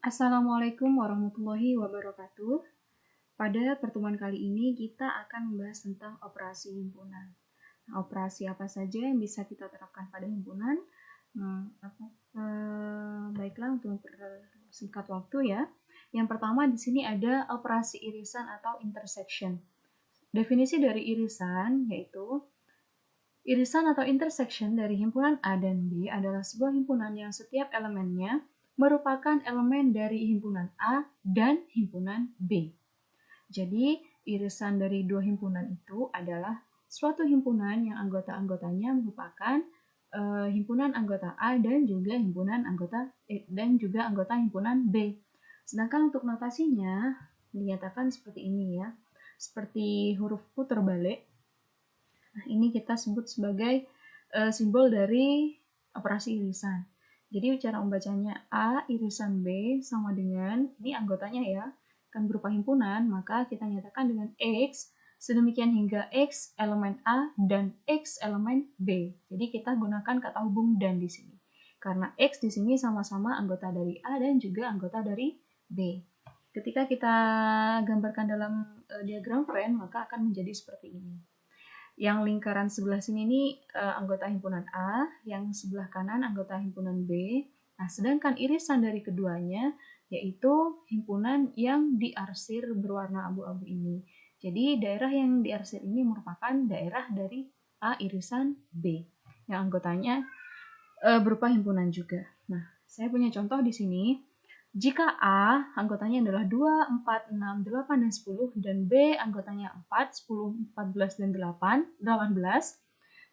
Assalamualaikum warahmatullahi wabarakatuh. Pada pertemuan kali ini kita akan membahas tentang operasi himpunan. Nah, operasi apa saja yang bisa kita terapkan pada himpunan? Baiklah, untuk mempersingkat waktu ya. Yang pertama di sini ada operasi irisan atau intersection. Definisi dari irisan yaitu irisan atau intersection dari himpunan A dan B adalah sebuah himpunan yang setiap elemennya merupakan elemen dari himpunan A dan himpunan B. Jadi, irisan dari dua himpunan itu adalah suatu himpunan yang anggota-anggotanya merupakan himpunan anggota A dan juga anggota himpunan B. Sedangkan untuk notasinya dinyatakan seperti ini ya. Seperti huruf U terbalik. Nah, ini kita sebut sebagai simbol dari operasi irisan. Jadi cara membacanya A irisan B sama dengan, ini anggotanya ya, kan berupa himpunan, maka kita nyatakan dengan X, sedemikian hingga X elemen A dan X elemen B. Jadi kita gunakan kata hubung dan di sini. Karena X di sini sama-sama anggota dari A dan juga anggota dari B. Ketika kita gambarkan dalam diagram Venn, maka akan menjadi seperti ini. Yang lingkaran sebelah sini ini anggota himpunan A, yang sebelah kanan anggota himpunan B. Nah, sedangkan irisan dari keduanya yaitu himpunan yang diarsir berwarna abu-abu ini. Jadi daerah yang diarsir ini merupakan daerah dari A irisan B, yang anggotanya berupa himpunan juga. Nah, saya punya contoh di sini. Jika A anggotanya adalah 2, 4, 6, 8, dan 10, dan B anggotanya 4, 10, 14, dan 18,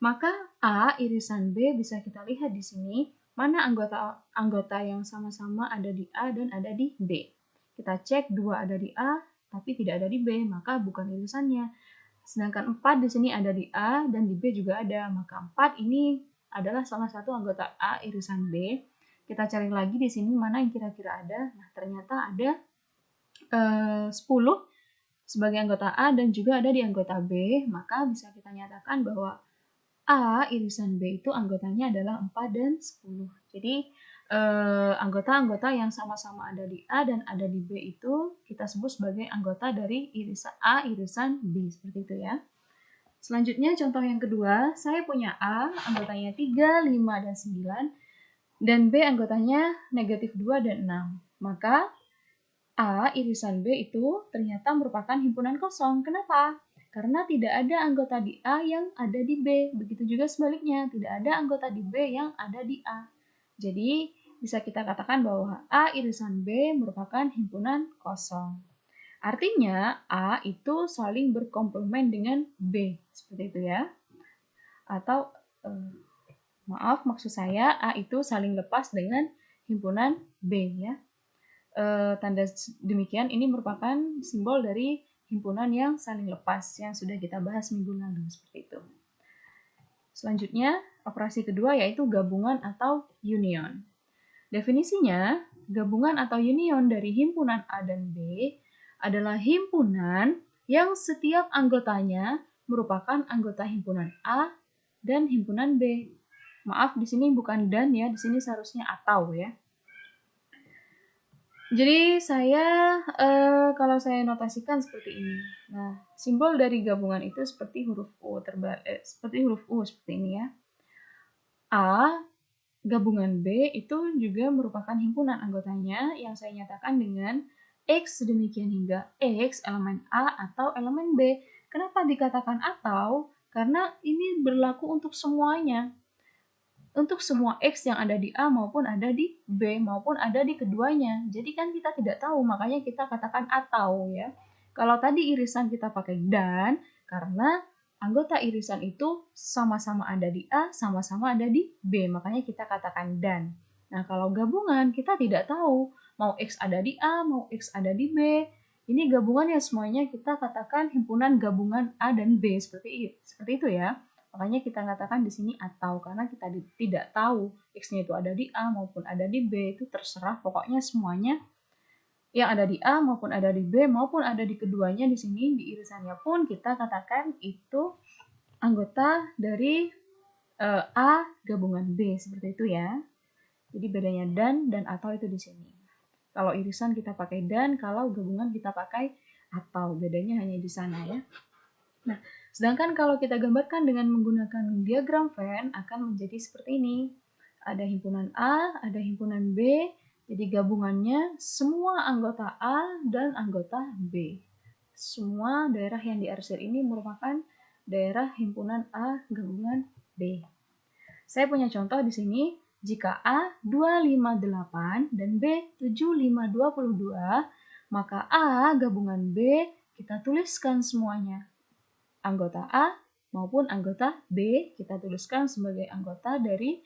maka A irisan B bisa kita lihat di sini mana anggota yang sama-sama ada di A dan ada di B. Kita cek 2 ada di A tapi tidak ada di B, maka bukan irisannya. Sedangkan 4 di sini ada di A dan di B juga ada, maka 4 ini adalah salah satu anggota A irisan B. Kita cari lagi di sini mana yang kira-kira ada. Nah, ternyata ada 10 sebagai anggota A dan juga ada di anggota B. Maka bisa kita nyatakan bahwa A irisan B itu anggotanya adalah 4 dan 10. Jadi, anggota-anggota yang sama-sama ada di A dan ada di B itu kita sebut sebagai anggota dari irisan A irisan B. Seperti itu ya. Selanjutnya contoh yang kedua, saya punya A, anggotanya 3, 5, dan 9. Dan B anggotanya negatif 2 dan 6. Maka A irisan B itu ternyata merupakan himpunan kosong. Kenapa? Karena tidak ada anggota di A yang ada di B. Begitu juga sebaliknya, tidak ada anggota di B yang ada di A. Jadi bisa kita katakan bahwa A irisan B merupakan himpunan kosong. Artinya A itu saling berkomplement dengan B. Seperti itu ya. Atau maaf, maksud saya A itu saling lepas dengan himpunan B ya. Tanda demikian ini merupakan simbol dari himpunan yang saling lepas yang sudah kita bahas minggu lalu seperti itu. Selanjutnya, operasi kedua yaitu gabungan atau union. Definisinya, gabungan atau union dari himpunan A dan B adalah himpunan yang setiap anggotanya merupakan anggota himpunan A dan himpunan B. Maaf, di sini bukan dan ya, di sini seharusnya atau ya. Jadi kalau saya notasikan seperti ini. Nah, simbol dari gabungan itu seperti huruf U seperti ini ya. A gabungan B itu juga merupakan himpunan anggotanya yang saya nyatakan dengan X sedemikian hingga X elemen A atau elemen B. Kenapa dikatakan atau? Karena ini berlaku untuk semuanya. Untuk semua X yang ada di A maupun ada di B maupun ada di keduanya. Jadi kan kita tidak tahu, makanya kita katakan atau ya. Kalau tadi irisan kita pakai dan, karena anggota irisan itu sama-sama ada di A, sama-sama ada di B, makanya kita katakan dan. Nah, kalau gabungan kita tidak tahu, mau X ada di A, mau X ada di B. Ini gabungan ya semuanya kita katakan himpunan gabungan A dan B seperti itu ya. Makanya kita katakan di sini atau karena kita tidak tahu X-nya itu ada di A maupun ada di B, itu terserah pokoknya semuanya yang ada di A maupun ada di B maupun ada di keduanya di sini di irisannya pun kita katakan itu anggota dari A gabungan B seperti itu ya. Jadi bedanya dan atau itu di sini. Kalau irisan kita pakai dan, kalau gabungan kita pakai atau. Bedanya hanya di sana ya. Nah, sedangkan kalau kita gambarkan dengan menggunakan diagram Venn akan menjadi seperti ini. Ada himpunan A, ada himpunan B, jadi gabungannya semua anggota A dan anggota B. Semua daerah yang diarsir ini merupakan daerah himpunan A gabungan B. Saya punya contoh di sini. Jika A 258 dan B 7522, maka A gabungan B kita tuliskan semuanya. Anggota A maupun anggota B kita tuliskan sebagai anggota dari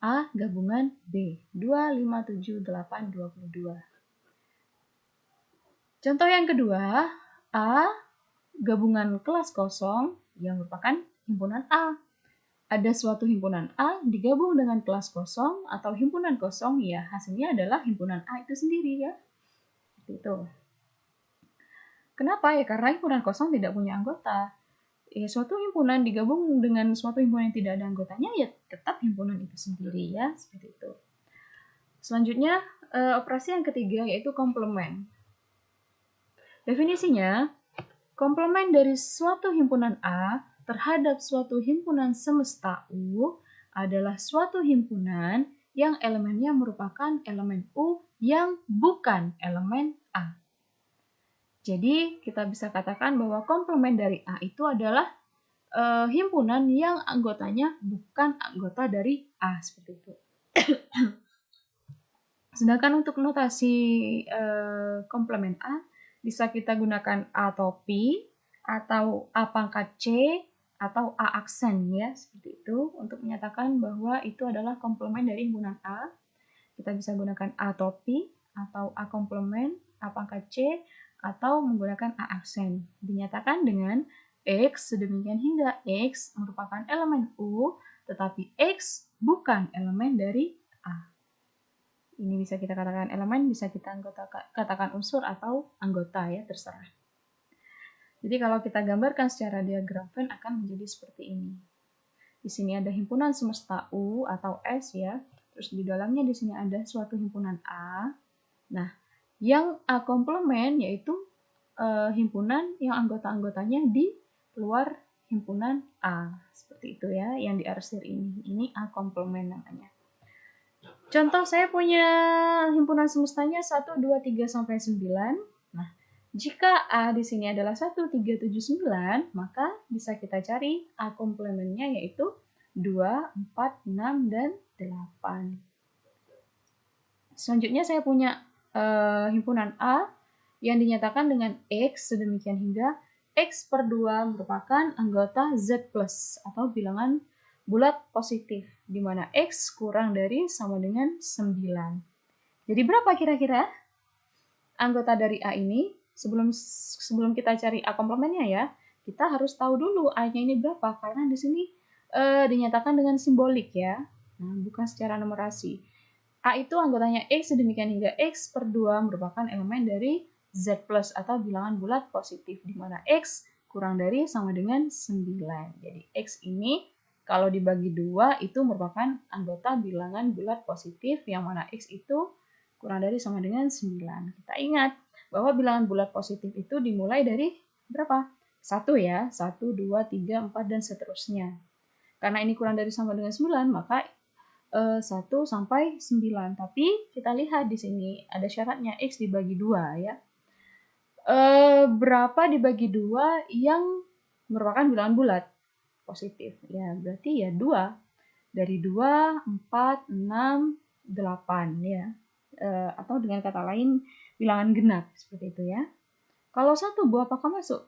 A gabungan B. 257822. Contoh yang kedua, A gabungan kelas kosong yang merupakan himpunan A. Ada suatu himpunan A digabung dengan kelas kosong atau himpunan kosong, ya hasilnya adalah himpunan A itu sendiri ya. Seperti itu. Kenapa? Ya karena himpunan kosong tidak punya anggota. Ya suatu himpunan digabung dengan suatu himpunan yang tidak ada anggotanya, ya tetap himpunan itu sendiri ya, seperti itu. Selanjutnya, operasi yang ketiga yaitu komplement. Definisinya, komplement dari suatu himpunan A terhadap suatu himpunan semesta U adalah suatu himpunan yang elemennya merupakan elemen U yang bukan elemen A. Jadi kita bisa katakan bahwa komplement dari A itu adalah himpunan yang anggotanya bukan anggota dari A, seperti itu. Sedangkan untuk notasi komplement A bisa kita gunakan A topi atau A pangkat C atau A aksen ya, seperti itu untuk menyatakan bahwa itu adalah komplement dari himpunan A. Kita bisa gunakan A topi atau A komplement, A pangkat C atau menggunakan A aksen. Dinyatakan dengan X sedemikian hingga X merupakan elemen U, tetapi X bukan elemen dari A. Ini bisa kita katakan elemen, bisa kita katakan unsur atau anggota ya, terserah. Jadi kalau kita gambarkan secara diagram Venn akan menjadi seperti ini. Di sini ada himpunan semesta U atau S ya. Terus di dalamnya di sini ada suatu himpunan A. Nah, yang A komplement yaitu himpunan yang anggota-anggotanya di luar himpunan A. Seperti itu ya, yang diarsir ini. Ini A komplement namanya. Contoh saya punya himpunan semestanya 1, 2, 3, sampai 9. Nah, jika A di sini adalah 1, 3, 7, 9, maka bisa kita cari A komplementnya yaitu 2, 4, 6, dan 8. Selanjutnya saya punya himpunan A yang dinyatakan dengan X sedemikian hingga X per 2 merupakan anggota Z plus atau bilangan bulat positif, di mana X kurang dari sama dengan 9. Jadi berapa kira-kira anggota dari A ini? Sebelum kita cari A komplementnya ya, kita harus tahu dulu A-nya ini berapa, karena di sini dinyatakan dengan simbolik ya, nah, bukan secara numerasi. A itu anggotanya X sedemikian hingga X per 2 merupakan elemen dari Z plus atau bilangan bulat positif, di mana X kurang dari sama dengan 9. Jadi X ini kalau dibagi 2 itu merupakan anggota bilangan bulat positif, yang mana X itu kurang dari sama dengan 9. Kita ingat bahwa bilangan bulat positif itu dimulai dari berapa? 1 ya, 1, 2, 3, 4, dan seterusnya. Karena ini kurang dari sama dengan 9, maka 1 sampai 9. Tapi kita lihat di sini ada syaratnya X dibagi 2 ya. Berapa dibagi 2 yang merupakan bilangan bulat positif? Ya, berarti ya 2. Dari 2, 4, 6, 8 ya. Atau dengan kata lain bilangan genap seperti itu ya. Kalau 1 Bu, apakah masuk?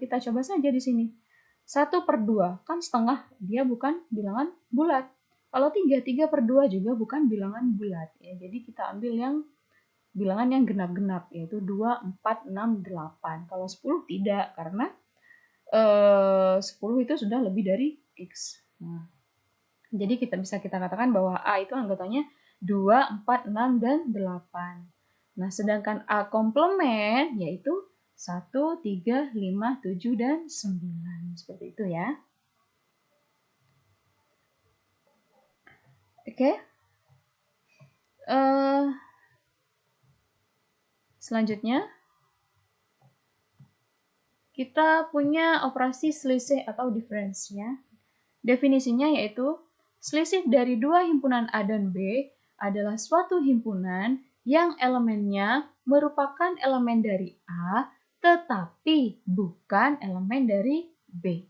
Kita coba saja di sini. 1 per 2 kan setengah, dia bukan bilangan bulat. Kalau 3, 3 per 2 juga bukan bilangan bulat ya. Jadi kita ambil yang bilangan yang genap-genap, yaitu 2, 4, 6, 8. Kalau 10 tidak, karena 10 itu sudah lebih dari X. Nah, jadi kita bisa katakan bahwa A itu anggotanya 2, 4, 6, dan 8. Nah, sedangkan A komplement yaitu 1, 3, 5, 7, dan 9. Seperti itu ya. Oke. Selanjutnya, kita punya operasi selisih atau difference ya. Definisinya yaitu selisih dari dua himpunan A dan B adalah suatu himpunan yang elemennya merupakan elemen dari A tetapi bukan elemen dari B.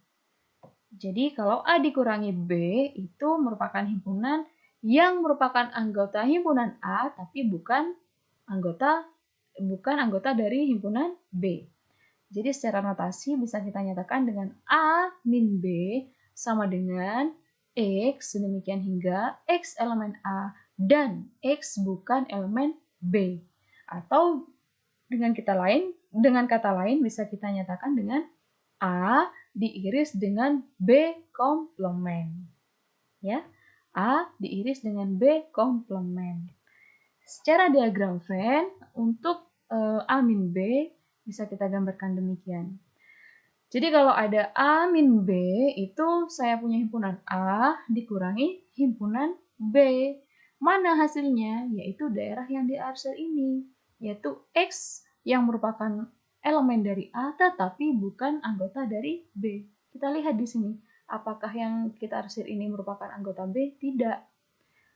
Jadi kalau A dikurangi B itu merupakan himpunan yang merupakan anggota himpunan A tapi bukan anggota dari himpunan B. Jadi secara notasi bisa kita nyatakan dengan A min B sama dengan X, demikian hingga X elemen A dan X bukan elemen B. Atau dengan kata lain bisa kita nyatakan dengan A diiris dengan B komplement. Ya, A diiris dengan B komplement. Secara diagram Venn untuk A min B bisa kita gambarkan demikian. Jadi kalau ada A min B itu saya punya himpunan A dikurangi himpunan B. Mana hasilnya? Yaitu daerah yang diarsir ini, yaitu X yang merupakan elemen dari A tetapi bukan anggota dari B. Kita lihat di sini, apakah yang kita arsir ini merupakan anggota B? Tidak.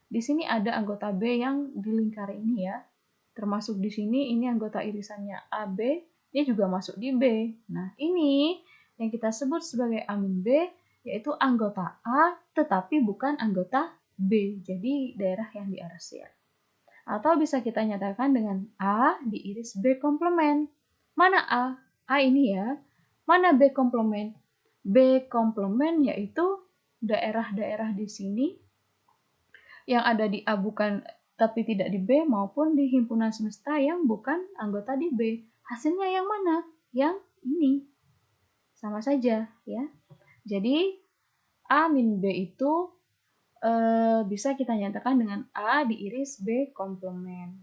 Di sini ada anggota B yang di lingkar ini ya. Termasuk di sini ini anggota irisannya AB, ini juga masuk di B. Nah, ini yang kita sebut sebagai A min B yaitu anggota A tetapi bukan anggota B. Jadi daerah yang diarsir. Atau bisa kita nyatakan dengan A diiris B komplement. Mana A? A ini ya. Mana B komplement? B komplement yaitu daerah-daerah di sini yang ada di A bukan tapi tidak di B maupun di himpunan semesta yang bukan anggota di B. Hasilnya yang mana? Yang ini. Sama saja ya. Jadi A min B itu bisa kita nyatakan dengan A diiris B komplement.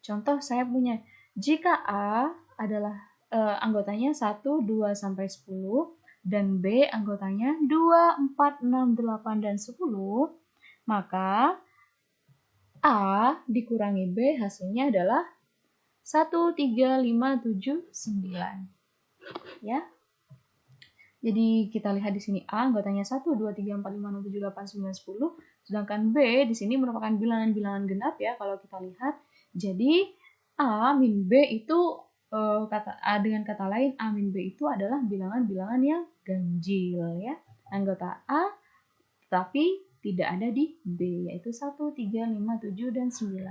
Contoh saya punya, jika A adalah anggotanya 1, 2, sampai 10 dan B anggotanya 2, 4, 6, 8, dan 10, maka A dikurangi B hasilnya adalah 1, 3, 5, 7, 9. Ya. Jadi kita lihat di sini A anggotanya 1, 2, 3, 4, 5, 6, 7, 8, 9, 10. Sedangkan B di sini merupakan bilangan-bilangan genap ya kalau kita lihat. Jadi A min B itu dengan kata lain A min B itu adalah bilangan-bilangan yang ganjil ya. Anggota A tapi tidak ada di B, yaitu 1, 3, 5, 7, dan 9.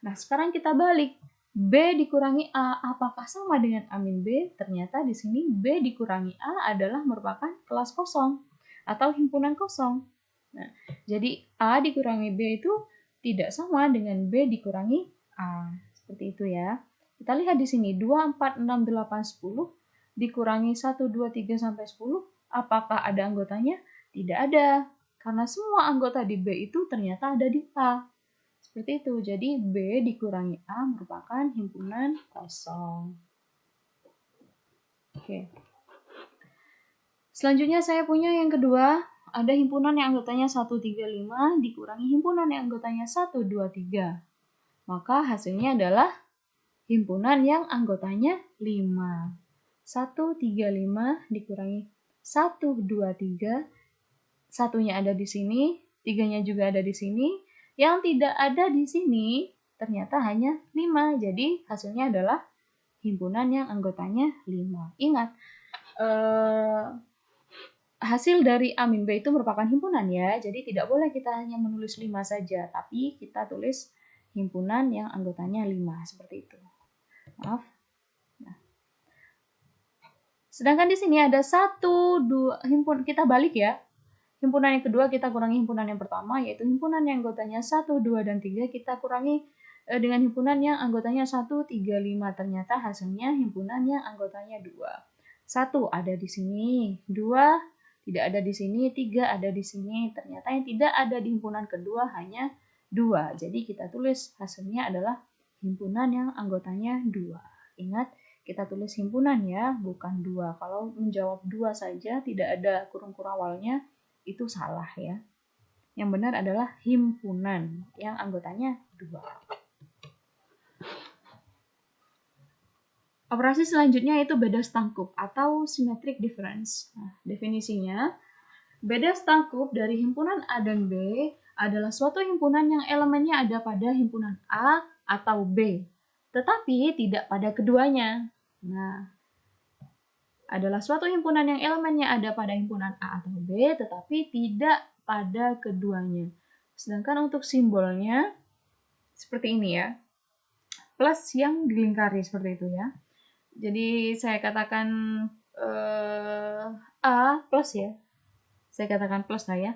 Nah, sekarang kita balik. B dikurangi A, apakah sama dengan A min B? Ternyata di sini B dikurangi A adalah merupakan kelas kosong atau himpunan kosong. Nah, jadi A dikurangi B itu tidak sama dengan B dikurangi A. Seperti itu ya. Kita lihat di sini, 2, 4, 6, 8, 10 dikurangi 1, 2, 3, sampai 10. Apakah ada anggotanya? Tidak ada. Karena semua anggota di B itu ternyata ada di A. Seperti itu. Jadi B dikurangi A merupakan himpunan kosong. Oke. Selanjutnya saya punya yang kedua. Ada himpunan yang anggotanya 1, 3, 5 dikurangi himpunan yang anggotanya 1, 2, 3. Maka hasilnya adalah himpunan yang anggotanya 5. 1, 3, 5 dikurangi 1, 2, 3. Satunya ada di sini, tiganya juga ada di sini. Yang tidak ada di sini ternyata hanya 5. Jadi hasilnya adalah himpunan yang anggotanya 5. Ingat, hasil dari A min B itu merupakan himpunan ya. Jadi tidak boleh kita hanya menulis 5 saja, tapi kita tulis himpunan yang anggotanya 5 seperti itu. Maaf. Nah. Sedangkan di sini ada 1, 2 himpun, kita balik ya. Himpunan yang kedua kita kurangi himpunan yang pertama, yaitu himpunan yang anggotanya 1, 2, dan 3 kita kurangi dengan himpunan yang anggotanya 1, 3, 5. Ternyata hasilnya himpunan yang anggotanya 2. 1 ada di sini, 2 tidak ada di sini, 3 ada di sini. Ternyata yang tidak ada di himpunan kedua hanya 2. Jadi kita tulis hasilnya adalah himpunan yang anggotanya 2. Ingat, kita tulis himpunan ya, bukan 2. Kalau menjawab 2 saja tidak ada kurung-kurung awalnya, itu salah ya. Yang benar adalah himpunan yang anggotanya 2. Operasi selanjutnya itu beda stangkup atau symmetric difference. Nah, definisinya, beda stangkup dari himpunan A dan B adalah suatu himpunan yang elemennya ada pada himpunan A atau B, tetapi tidak pada keduanya. Nah, adalah suatu himpunan yang elemennya ada pada himpunan A atau B, tetapi tidak pada keduanya. Sedangkan untuk simbolnya, seperti ini ya, plus yang dilingkari seperti itu ya. Jadi saya katakan A plus ya, saya katakan plus lah ya.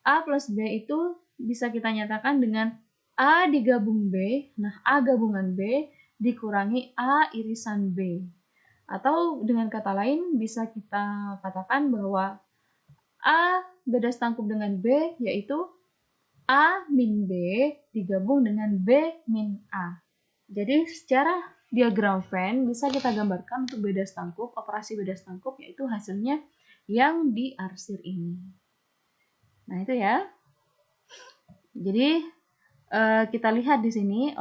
A plus B itu bisa kita nyatakan dengan A digabung B, nah A gabungan B dikurangi A irisan B. Atau dengan kata lain bisa kita katakan bahwa A beda stangkup dengan B yaitu A min B digabung dengan B min A. Jadi secara diagram Venn bisa kita gambarkan untuk beda stangkup, operasi beda stangkup yaitu hasilnya yang diarsir ini. Nah itu ya. Jadi kita lihat di sini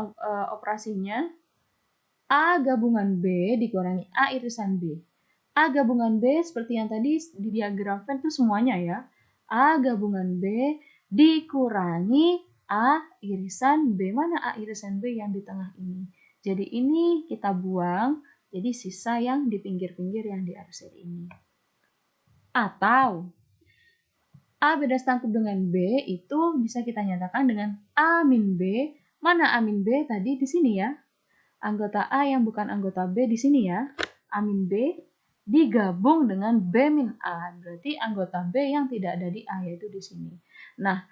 operasinya A gabungan B dikurangi A irisan B. A gabungan B seperti yang tadi di diagram Venn itu semuanya ya. A gabungan B dikurangi A irisan B. Mana A irisan B yang di tengah ini? Jadi ini kita buang, jadi sisa yang di pinggir-pinggir yang diarsir ini. Atau A beda stangkup dengan B itu bisa kita nyatakan dengan A min B. Mana A min B tadi di sini ya? Anggota A yang bukan anggota B di sini ya. A min B digabung dengan B min A. Berarti anggota B yang tidak ada di A yaitu di sini. Nah,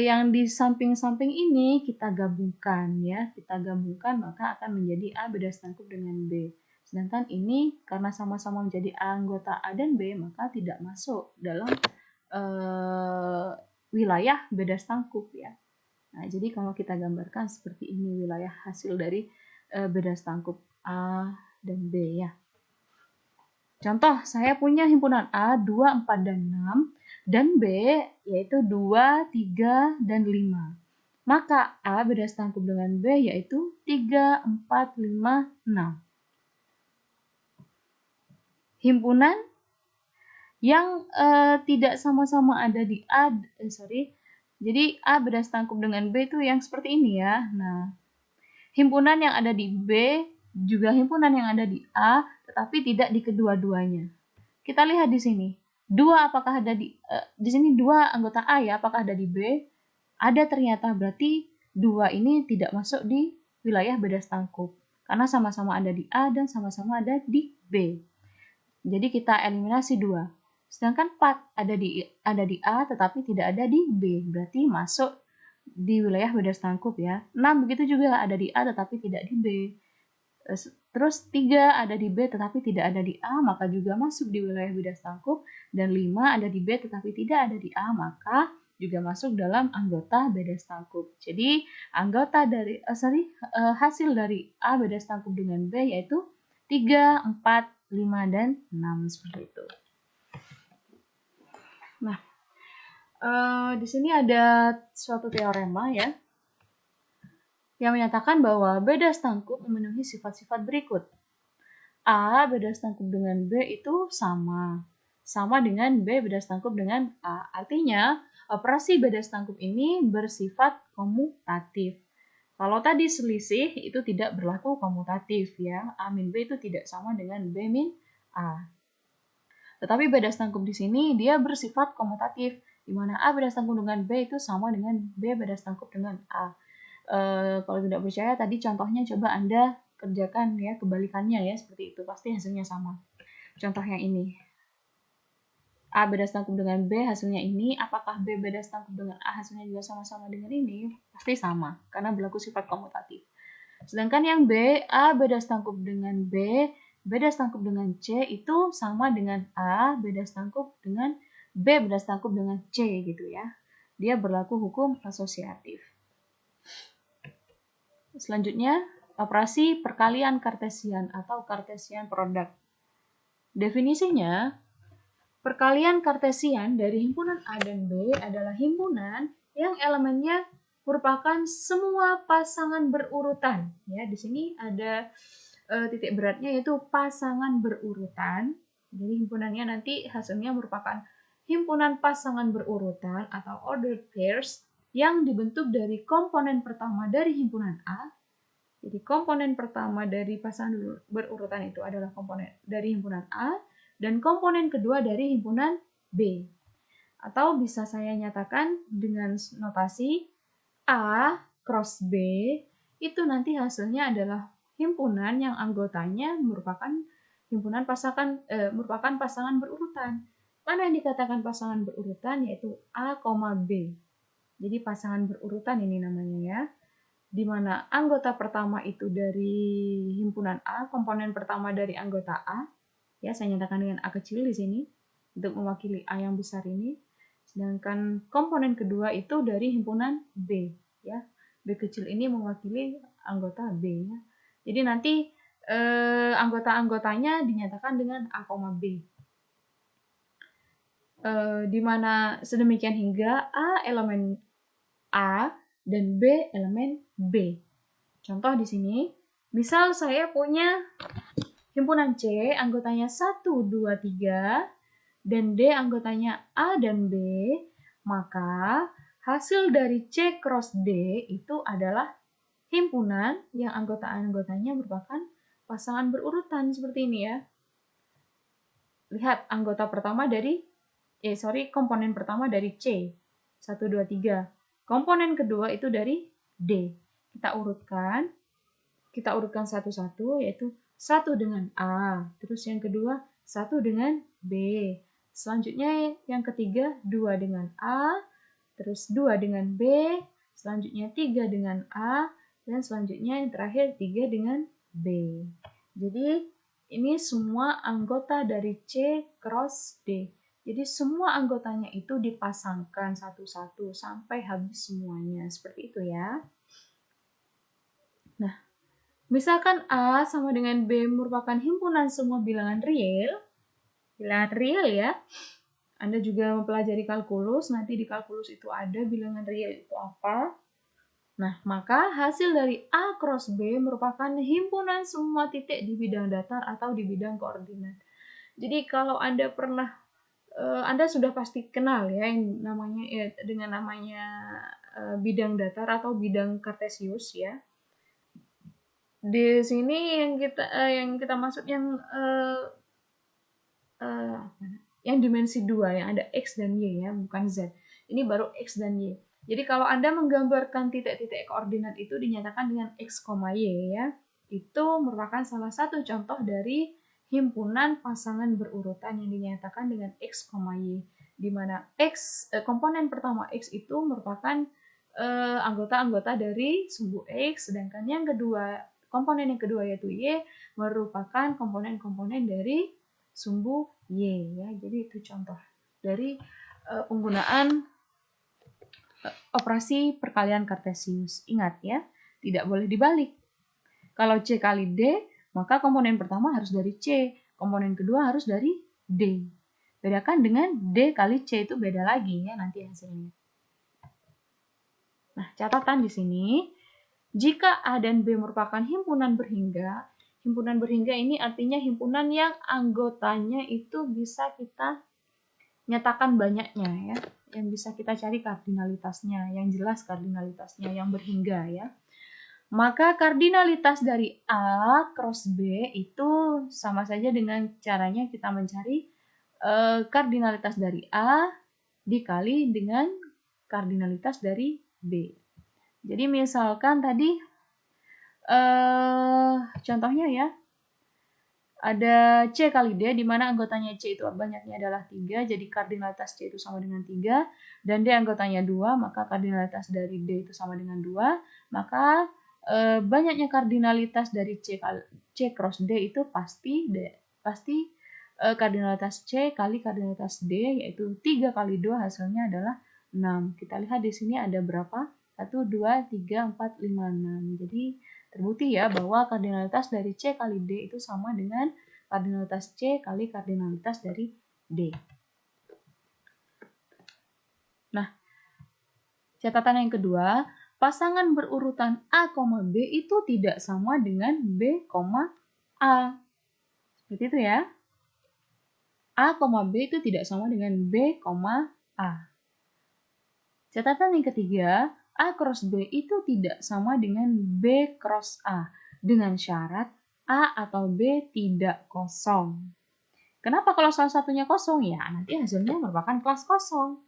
yang di samping-samping ini kita gabungkan ya, kita gabungkan maka akan menjadi A beda stangkup dengan B. Sedangkan ini karena sama-sama menjadi anggota A dan B maka tidak masuk dalam wilayah beda stangkup ya. Nah, jadi kalau kita gambarkan seperti ini wilayah hasil dari beda stangkup A dan B ya. Contoh, saya punya himpunan A 2, 4, dan 6 dan B yaitu 2, 3, dan 5. Maka A beda stangkup dengan B yaitu 3, 4, 5, 6. Himpunan yang tidak sama-sama ada di A, jadi A beda stangkup dengan B itu yang seperti ini ya. Nah, himpunan yang ada di B juga himpunan yang ada di A, tetapi tidak di kedua-duanya. Kita lihat di sini. 2 apakah ada di sini 2 anggota A ya, apakah ada di B? Ada ternyata, berarti 2 ini tidak masuk di wilayah beda stangkup. Karena sama-sama ada di A dan sama-sama ada di B. Jadi kita eliminasi 2. Sedangkan 4 ada di A tetapi tidak ada di B. Berarti masuk di wilayah beda stangkup ya. 6 begitu juga ada di A tetapi tidak di B. Terus 3 ada di B tetapi tidak ada di A, maka juga masuk di wilayah beda stangkup. Dan 5 ada di B tetapi tidak ada di A, maka juga masuk dalam anggota beda stangkup. Jadi anggota dari hasil dari A beda stangkup dengan B yaitu 3, 4, 5, dan 6 seperti itu. Nah, di sini ada suatu teorema ya yang menyatakan bahwa beda stangkup memenuhi sifat-sifat berikut. A beda stangkup dengan B itu sama dengan B beda stangkup dengan A. Artinya, operasi beda stangkup ini bersifat komutatif. Kalau tadi selisih itu tidak berlaku komutatif ya. A min B itu tidak sama dengan B min A. Tetapi beda stangkup di sini dia bersifat komutatif, di mana A beda stangkup dengan B itu sama dengan B beda stangkup dengan A. Kalau tidak percaya tadi contohnya coba Anda kerjakan ya, kebalikannya ya, seperti itu. Pasti hasilnya sama. Contoh yang ini. A beda stangkup dengan B hasilnya ini, apakah B beda stangkup dengan A hasilnya juga sama-sama dengan ini? Pasti sama, karena berlaku sifat komutatif. Sedangkan yang B, A beda stangkup dengan B, beda stangkup dengan C itu sama dengan A beda stangkup dengan B beda stangkup dengan C gitu ya. Dia berlaku hukum asosiatif. Selanjutnya, operasi perkalian Kartesian atau Cartesian product. Definisinya, perkalian Kartesian dari himpunan A dan B adalah himpunan yang elemennya merupakan semua pasangan berurutan. Ya, di sini ada titik beratnya yaitu pasangan berurutan. Jadi himpunannya nanti hasilnya merupakan himpunan pasangan berurutan atau ordered pairs yang dibentuk dari komponen pertama dari himpunan A. Jadi komponen pertama dari pasangan berurutan itu adalah komponen dari himpunan A dan komponen kedua dari himpunan B. Atau bisa saya nyatakan dengan notasi A cross B itu nanti hasilnya adalah himpunan yang anggotanya merupakan merupakan pasangan berurutan. Mana yang dikatakan pasangan berurutan yaitu A, B. Jadi pasangan berurutan ini namanya ya. Di mana anggota pertama itu dari himpunan A, komponen pertama dari anggota A. Ya, saya nyatakan dengan A kecil di sini untuk mewakili A yang besar ini. Sedangkan komponen kedua itu dari himpunan B, ya. B kecil ini mewakili anggota B, ya. Jadi nanti anggota-anggotanya dinyatakan dengan A, B. Di mana sedemikian hingga A elemen A dan B elemen B. Contoh di sini, misal saya punya himpunan C, anggotanya 1, 2, 3, dan D anggotanya A dan B, maka hasil dari C cross D itu adalah himpunan yang anggota-anggotanya merupakan pasangan berurutan seperti ini ya. Lihat komponen pertama dari C, 1, 2, 3. Komponen kedua itu dari D. Kita urutkan satu-satu, yaitu 1 dengan A, terus yang kedua 1 dengan B. Selanjutnya yang ketiga 2 dengan A, terus 2 dengan B, selanjutnya 3 dengan A, dan selanjutnya yang terakhir 3 dengan B. Jadi ini semua anggota dari C cross D. Jadi semua anggotanya itu dipasangkan satu-satu sampai habis semuanya. Seperti itu ya. Nah, misalkan A sama dengan B merupakan himpunan semua bilangan real ya. Anda juga mempelajari kalkulus, nanti di kalkulus itu ada bilangan real itu apa. Nah, maka hasil dari A cross B merupakan himpunan semua titik di bidang datar atau di bidang koordinat. Jadi kalau Anda sudah pasti kenal ya yang namanya dengan namanya bidang datar atau bidang kartesius ya. Di sini yang kita maksud yang dimensi 2 yang ada X dan Y ya, bukan Z. Ini baru X dan Y. Jadi kalau Anda menggambarkan titik-titik koordinat itu dinyatakan dengan X, Y ya. Itu merupakan salah satu contoh dari himpunan pasangan berurutan yang dinyatakan dengan X, Y. Di mana komponen pertama X itu merupakan anggota-anggota dari sumbu X, sedangkan komponen yang kedua yaitu Y merupakan komponen-komponen dari sumbu Y ya. Jadi itu contoh dari penggunaan operasi perkalian kartesius. Ingat ya, tidak boleh dibalik. Kalau C kali D, maka komponen pertama harus dari C, komponen kedua harus dari D. Bedakan dengan D kali C itu beda lagi ya nanti hasilnya. Nah, catatan di sini, jika A dan B merupakan himpunan berhingga ini artinya himpunan yang anggotanya itu bisa kita nyatakan banyaknya ya, yang bisa kita cari kardinalitasnya, yang jelas kardinalitasnya, yang berhingga ya. Maka kardinalitas dari A cross B itu sama saja dengan caranya kita mencari kardinalitas dari A dikali dengan kardinalitas dari B. Jadi misalkan tadi contohnya ya, ada C kali D, di mana anggotanya C itu banyaknya adalah 3, jadi kardinalitas C itu sama dengan 3, dan D anggotanya 2, maka kardinalitas dari D itu sama dengan 2, maka banyaknya kardinalitas dari C cross D itu pasti kardinalitas C kali kardinalitas D, yaitu 3 kali 2 hasilnya adalah 6. Kita lihat di sini ada berapa? 1, 2, 3, 4, 5, 6. Jadi terbukti ya bahwa kardinalitas dari C kali D itu sama dengan kardinalitas C kali kardinalitas dari D. Nah, catatan yang kedua, pasangan berurutan A, B itu tidak sama dengan B, A. Seperti itu ya. A, B itu tidak sama dengan B, A. Catatan yang ketiga, A cross B itu tidak sama dengan B cross A. Dengan syarat A atau B tidak kosong. Kenapa kalau salah satunya kosong? Ya, nanti hasilnya merupakan kelas kosong.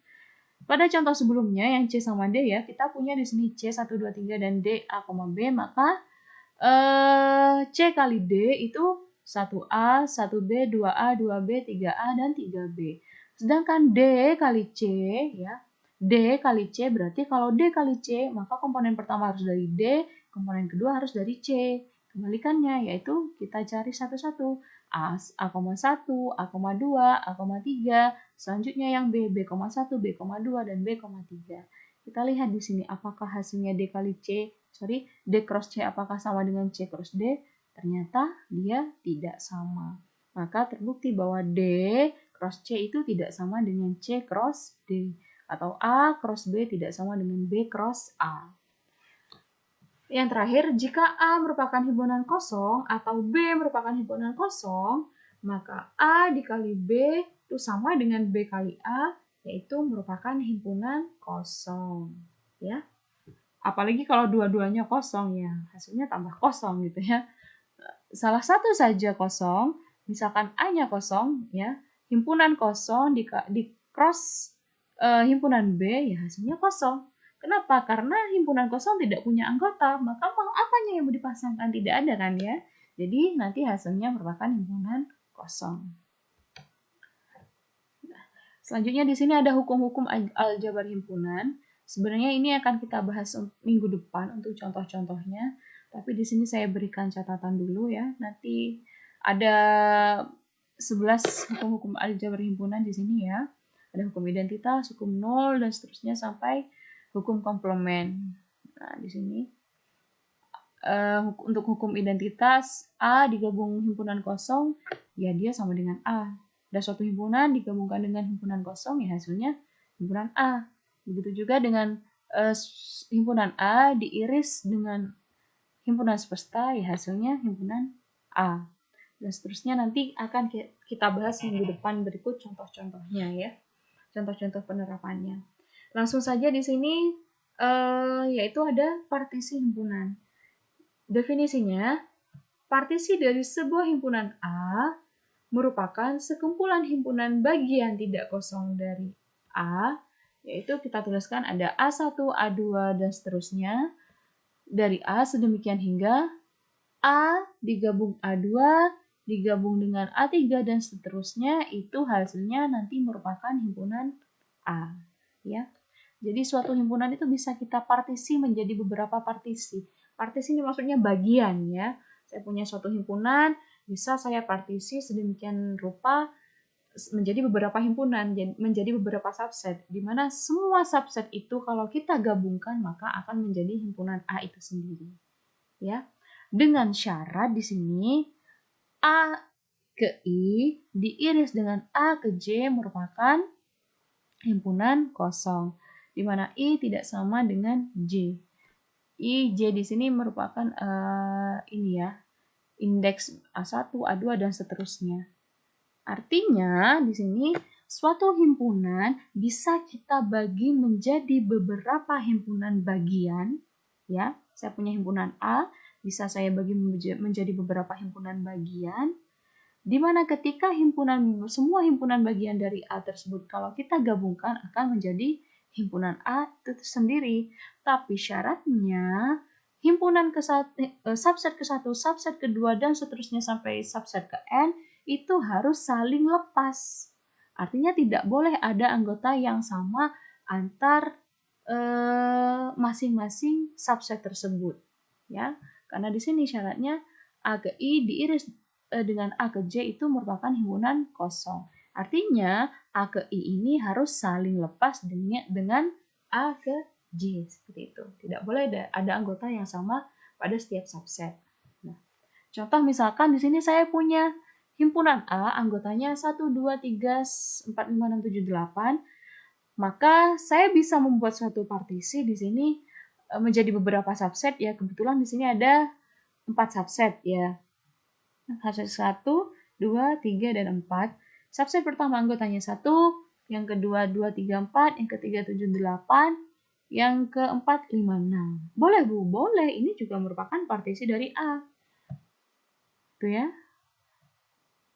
Pada contoh sebelumnya yang C sama D ya, kita punya di sini C 1, 2, 3 dan D, A, B, maka C kali D itu 1A, 1B, 2A, 2B, 3A, dan 3B. Sedangkan D kali C, ya, D kali C berarti kalau D kali C, maka komponen pertama harus dari D, komponen kedua harus dari C. Kebalikannya, yaitu kita cari satu-satu. A, A,1, A,2, A,3, selanjutnya yang B, B,1, B,2, dan B,3. Kita lihat di sini apakah hasilnya D kali C, D cross C apakah sama dengan C cross D? Ternyata dia tidak sama. Maka terbukti bahwa D cross C itu tidak sama dengan C cross D. Atau A cross B tidak sama dengan B cross A. Yang terakhir, jika A merupakan himpunan kosong atau B merupakan himpunan kosong, maka A dikali B itu sama dengan B kali A, yaitu merupakan himpunan kosong. Ya. Apalagi kalau dua-duanya kosong ya, hasilnya tambah kosong gitu ya. Salah satu saja kosong, misalkan A-nya kosong ya, himpunan kosong di cross himpunan B ya hasilnya kosong. Kenapa? Karena himpunan kosong tidak punya anggota, maka mau apanya yang mau dipasangkan? Tidak ada kan ya. Jadi nanti hasilnya merupakan himpunan kosong. Selanjutnya di sini ada hukum-hukum aljabar himpunan. Sebenarnya ini akan kita bahas minggu depan untuk contoh-contohnya. Tapi di sini saya berikan catatan dulu ya. Nanti ada 11 hukum-hukum aljabar himpunan di sini ya. Ada hukum identitas, hukum nol, dan seterusnya sampai hukum komplement. Nah, di sini untuk hukum identitas, A digabung himpunan kosong, ya dia sama dengan A. Dan suatu himpunan digabungkan dengan himpunan kosong, ya hasilnya himpunan A. Begitu juga dengan himpunan A diiris dengan himpunan semesta, ya hasilnya himpunan A. Dan seterusnya nanti akan kita bahas minggu depan berikut contoh-contohnya ya. Contoh-contoh penerapannya. Langsung saja di sini yaitu ada partisi himpunan. Definisinya, partisi dari sebuah himpunan A merupakan sekumpulan himpunan bagian tidak kosong dari A, yaitu kita tuliskan ada A1, A2, dan seterusnya. Dari A sedemikian hingga A digabung A2, digabung dengan A3, dan seterusnya, itu hasilnya nanti merupakan himpunan A. Ya. Jadi suatu himpunan itu bisa kita partisi menjadi beberapa partisi. Partisi ini maksudnya bagian ya. Saya punya suatu himpunan, bisa saya partisi sedemikian rupa menjadi beberapa himpunan, menjadi beberapa subset, di mana semua subset itu kalau kita gabungkan maka akan menjadi himpunan A itu sendiri. Ya. Dengan syarat di sini A ke I diiris dengan A ke J merupakan himpunan kosong, di mana I tidak sama dengan J. I, J di sini merupakan ini ya, indeks A1, A2, dan seterusnya. Artinya di sini suatu himpunan bisa kita bagi menjadi beberapa himpunan bagian. Ya, saya punya himpunan A, bisa saya bagi menjadi beberapa himpunan bagian. Di mana ketika semua himpunan bagian dari A tersebut kalau kita gabungkan akan menjadi himpunan A itu sendiri. Tapi syaratnya himpunan subset ke-1, subset ke-2, dan seterusnya sampai subset ke N itu harus saling lepas. Artinya tidak boleh ada anggota yang sama antar masing-masing subset tersebut. Ya, karena di sini syaratnya A ke I diiris dengan A ke J itu merupakan himpunan kosong. Artinya A ke I ini harus saling lepas dengan A ke J seperti itu. Tidak boleh ada anggota yang sama pada setiap subset. Nah, contoh misalkan di sini saya punya himpunan A, anggotanya 1, 2, 3, 4, 5, 6, 7, 8. Maka saya bisa membuat suatu partisi di sini menjadi beberapa subset ya. Kebetulan di sini ada 4 subset ya. Subset 1, 2, 3, dan 4. Subset pertama anggotanya 1, yang kedua 2, 3, 4, yang ketiga 7, 8, yang keempat 5, 6. Boleh Bu, boleh. Ini juga merupakan partisi dari A. Itu ya.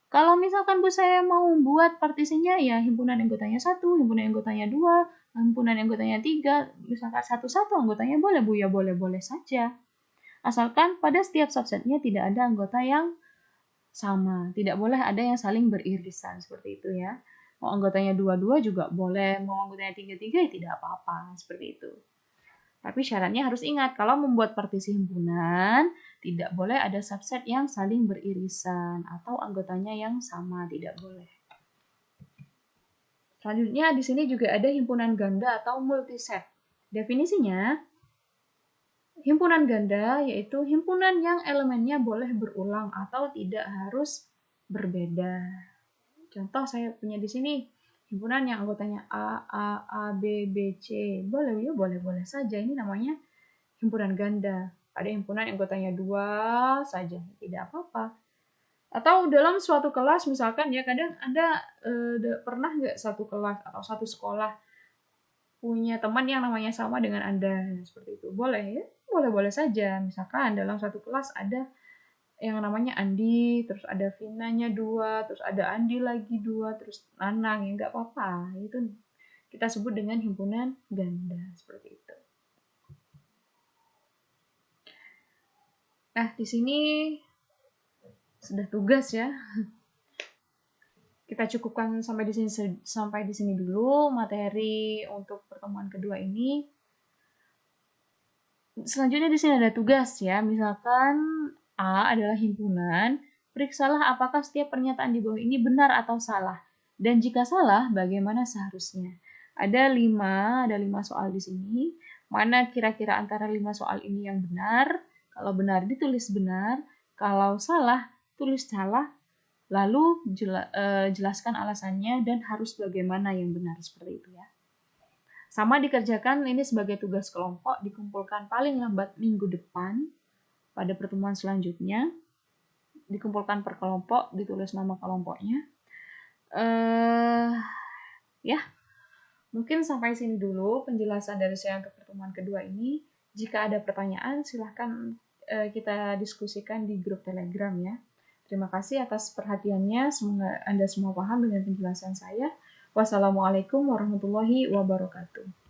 Kalau misalkan Bu saya mau buat partisinya ya himpunan anggotanya 1, himpunan anggotanya 2, himpunan anggotanya 3, misalkan satu-satu anggotanya boleh Bu, ya boleh-boleh saja. Asalkan pada setiap subsetnya tidak ada anggota yang sama, tidak boleh ada yang saling beririsan seperti itu ya. Mau anggotanya 2-2 juga boleh, mau anggotanya 3-3 ya tidak apa-apa, seperti itu. Tapi syaratnya harus ingat, kalau membuat partisi himpunan, tidak boleh ada subset yang saling beririsan atau anggotanya yang sama, tidak boleh. Selanjutnya di sini juga ada himpunan ganda atau multiset. Definisinya, himpunan ganda yaitu himpunan yang elemennya boleh berulang atau tidak harus berbeda. Contoh saya punya di sini himpunan yang anggotanya A, B, B, C. Boleh ya, boleh-boleh saja. Ini namanya himpunan ganda. Ada himpunan yang anggotanya 2 saja, tidak apa-apa. Atau dalam suatu kelas misalkan ya kadang Anda pernah nggak satu kelas atau satu sekolah punya teman yang namanya sama dengan Anda, seperti itu. Boleh ya? Boleh-boleh saja. Misalkan dalam satu kelas ada yang namanya Andi, terus ada Vinanya 2, terus ada Andi lagi 2, terus Nanang, ya nggak apa-apa. Itu kita sebut dengan himpunan ganda, seperti itu. Nah, di sini sudah tugas ya. Kita cukupkan sampai di sini dulu materi untuk pertemuan kedua ini. Selanjutnya di sini ada tugas ya. Misalkan A adalah himpunan, periksalah apakah setiap pernyataan di bawah ini benar atau salah. Dan jika salah, bagaimana seharusnya? Ada 5 soal di sini. Mana kira-kira antara 5 soal ini yang benar? Kalau benar ditulis benar, kalau salah tulis salah. Lalu jelaskan alasannya dan harus bagaimana yang benar, seperti itu ya. Sama dikerjakan ini sebagai tugas kelompok, dikumpulkan paling lambat minggu depan pada pertemuan selanjutnya. Dikumpulkan per kelompok, ditulis nama kelompoknya. Ya, mungkin sampai sini dulu penjelasan dari saya untuk pertemuan kedua ini. Jika ada pertanyaan, silahkan kita diskusikan di grup Telegram ya. Terima kasih atas perhatiannya. Semoga Anda semua paham dengan penjelasan saya. Wassalamualaikum warahmatullahi wabarakatuh.